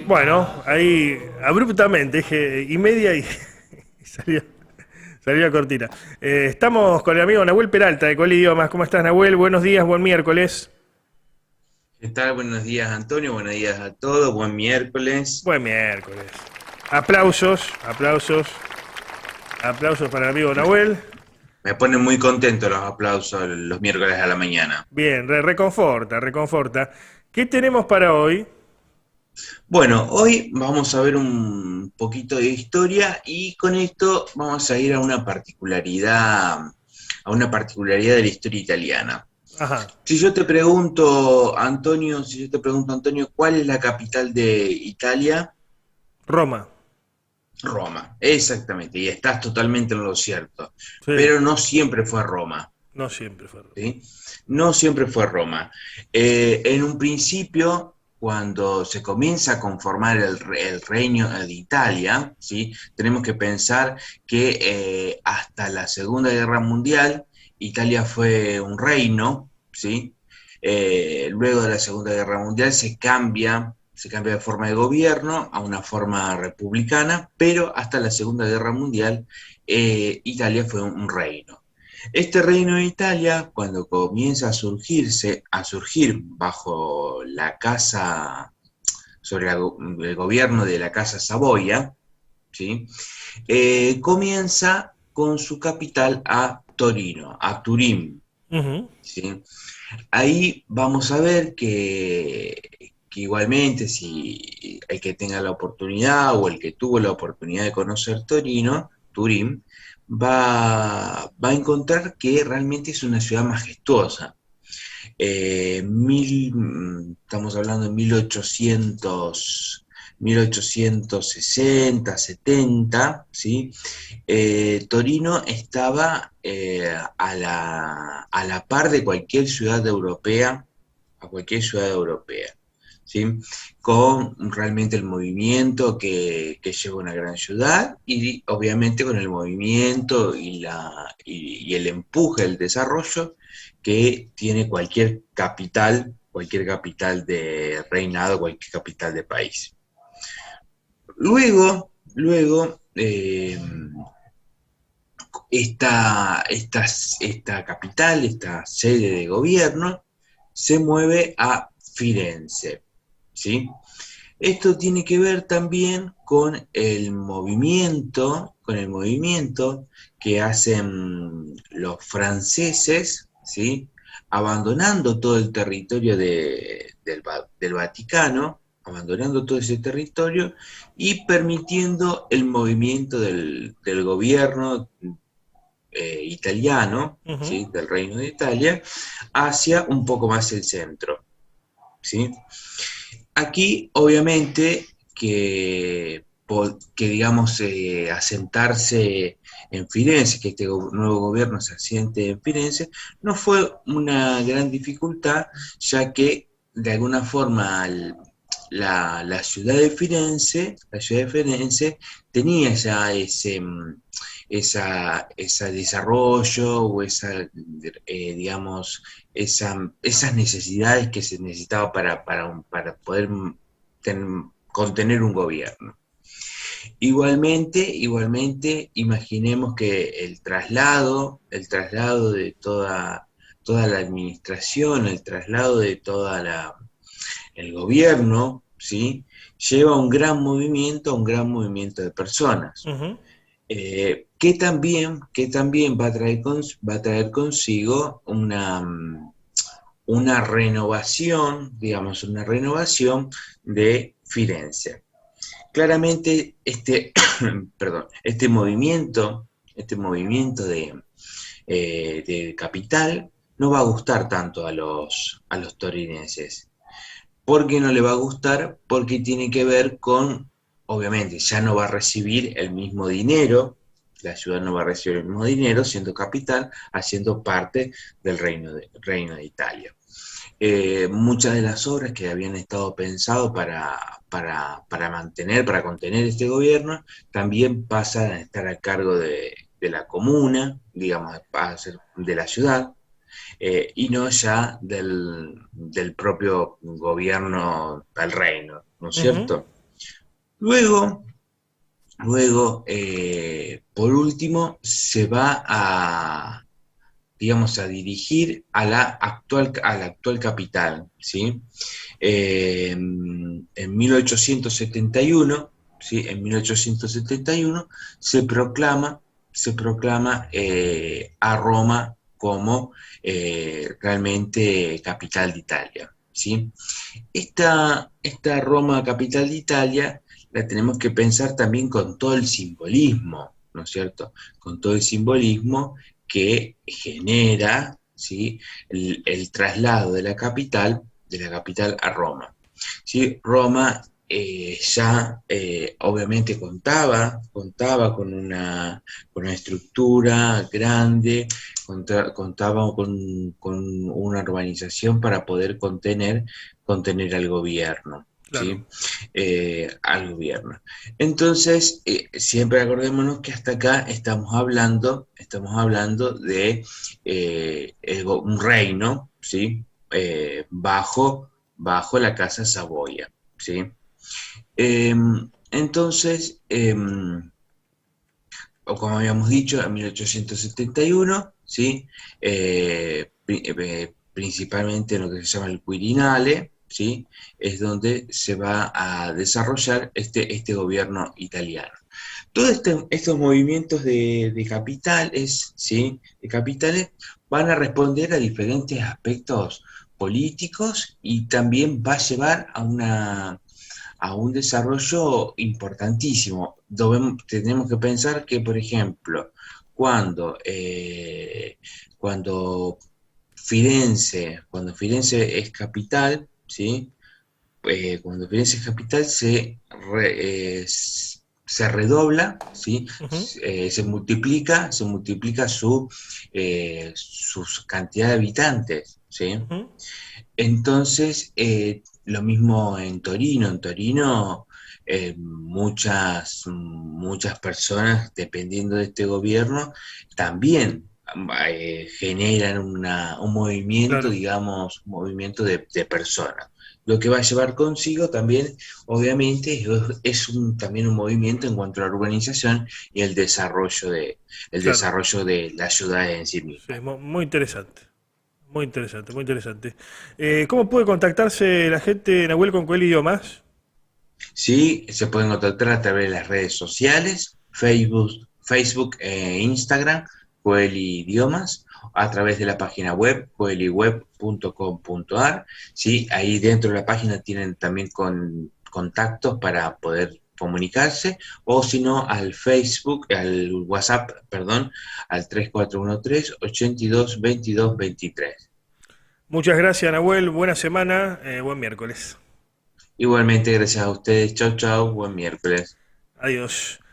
Bueno, ahí abruptamente dije y media y, y salió la cortina. Estamos con el amigo Nahuel Peralta de Colidiomas. ¿Cómo estás, Nahuel? Buenos días, buen miércoles. ¿Qué tal? Buenos días, Antonio. Buenos días a todos. Buen miércoles. Buen miércoles. Aplausos, aplausos, aplausos para el amigo Me, Nahuel. me ponen muy contento los aplausos los miércoles a la mañana. Bien, reconforta, reconforta. ¿Qué tenemos para hoy? Bueno, hoy vamos a ver un poquito de historia y con esto vamos a ir a una particularidad de la historia italiana. Ajá, Si yo te pregunto, Antonio, ¿cuál es la capital de Italia? Roma. Roma, exactamente, y estás totalmente en lo cierto, Sí, pero no siempre fue Roma. no siempre fue Roma. ¿Sí? No siempre fue Roma. En un principio, cuando se comienza a conformar el reino de Italia, ¿sí? Tenemos que pensar que hasta la Segunda Guerra Mundial, Italia fue un reino, ¿sí? Luego de la Segunda Guerra Mundial se cambia de forma de gobierno a una forma republicana, pero hasta la Segunda Guerra Mundial Italia fue un reino. Este reino de Italia, cuando comienza a surgir bajo la casa, el gobierno de la casa Saboya, ¿sí? Comienza con su capital a Torino, a Turín. Ujú. ¿Sí? Ahí vamos a ver que igualmente, si el que tenga la oportunidad o el que tuvo la oportunidad de conocer Turín, va a encontrar que realmente es una ciudad majestuosa. Estamos hablando de 1860, 70, ¿sí? Torino estaba a la par de cualquier ciudad europea, ¿sí? Con realmente el movimiento que lleva una gran ciudad y obviamente con el movimiento y el empuje, el desarrollo que tiene cualquier capital de reinado, cualquier capital de país. Luego, esta capital, esta sede de gobierno, se mueve a Firenze, ¿sí? Esto tiene que ver también con el movimiento que hacen los franceses, ¿sí? Abandonando todo el territorio del Vaticano, abandonando todo ese territorio y permitiendo el movimiento del gobierno italiano, Ujú. ¿sí? Del Reino de Italia, hacia un poco más el centro, ¿sí? Aquí, obviamente, que digamos, asentarse en Firenze, que este nuevo gobierno se asiente en Firenze, no fue una gran dificultad, ya que de alguna forma la ciudad de Firenze tenía ya ese desarrollo o digamos, esas necesidades que se necesitaba para poder contener un gobierno. Igualmente, imaginemos que el traslado de toda la administración, el traslado de el gobierno, ¿sí? Lleva un gran movimiento de personas, Ujú. que también va a traer consigo una renovación, digamos, una renovación de Firenze. Claramente perdón, este movimiento de capital no va a gustar tanto a los torinenses. ¿Por qué no le va a gustar? Porque tiene que ver con, obviamente, ya no va a recibir el mismo dinero, la ciudad no va a recibir el mismo dinero siendo capital, haciendo parte del Reino de Italia. Muchas de las obras que habían estado pensadas para contener este gobierno, también pasan a estar a cargo de la comuna, digamos, a ser de la ciudad. y no ya del propio gobierno del reino, ¿no es Ujú. cierto? Luego, por último, se va a, digamos, a dirigir a la actual capital, ¿sí? En 1871, ¿sí? En 1871 se proclama a Roma como realmente capital de Italia, ¿sí? Esta Roma capital de Italia la tenemos que pensar también con todo el simbolismo, ¿no es cierto? Con todo el simbolismo que genera, ¿sí? El traslado de la capital a Roma. ¿Sí? Roma ya obviamente contaba con una estructura grande, contaba con una urbanización para poder contener al gobierno. Claro. ¿Sí? Al gobierno. Entonces, siempre acordémonos que hasta acá estamos hablando de un reino, ¿sí? Bajo la Casa Saboya, ¿sí? Eh, entonces, o como habíamos dicho, en 1871, ¿sí? Principalmente en lo que se llama el Quirinale, ¿sí? Es donde se va a desarrollar este gobierno italiano. Todos estos movimientos de capitales, ¿sí? De capitales, van a responder a diferentes aspectos políticos y también va a llevar a un desarrollo importantísimo. Tenemos que pensar que, por ejemplo, cuando, eh, cuando cuando Firenze es capital, ¿sí? Cuando Firenze es capital se redobla, ¿sí? Ujú. Se multiplica su cantidad de habitantes, ¿sí? Ujú. Entonces, lo mismo en Torino. En Torino, muchas personas, dependiendo de este gobierno, también generan un movimiento, Claro. digamos, un movimiento de personas. Lo que va a llevar consigo también, obviamente, también un movimiento en cuanto a la urbanización y el Claro. desarrollo de las ciudades en sí Sí, mismas. muy interesante. Muy interesante, muy interesante. ¿Cómo puede contactarse la gente, Nahuel, con qué idiomas? Sí, se pueden contactar a través de las redes sociales, Facebook e Instagram, Coeli Idiomas, a través de la página web, coeliweb.com.ar. Sí, ahí dentro de la página tienen también contactos para poder comunicarse, o si no, al WhatsApp, perdón, al 3413 82 22 23. Muchas gracias, Nahuel. Buena semana, buen miércoles. Igualmente, gracias a ustedes. Chau, chau, buen miércoles. Adiós.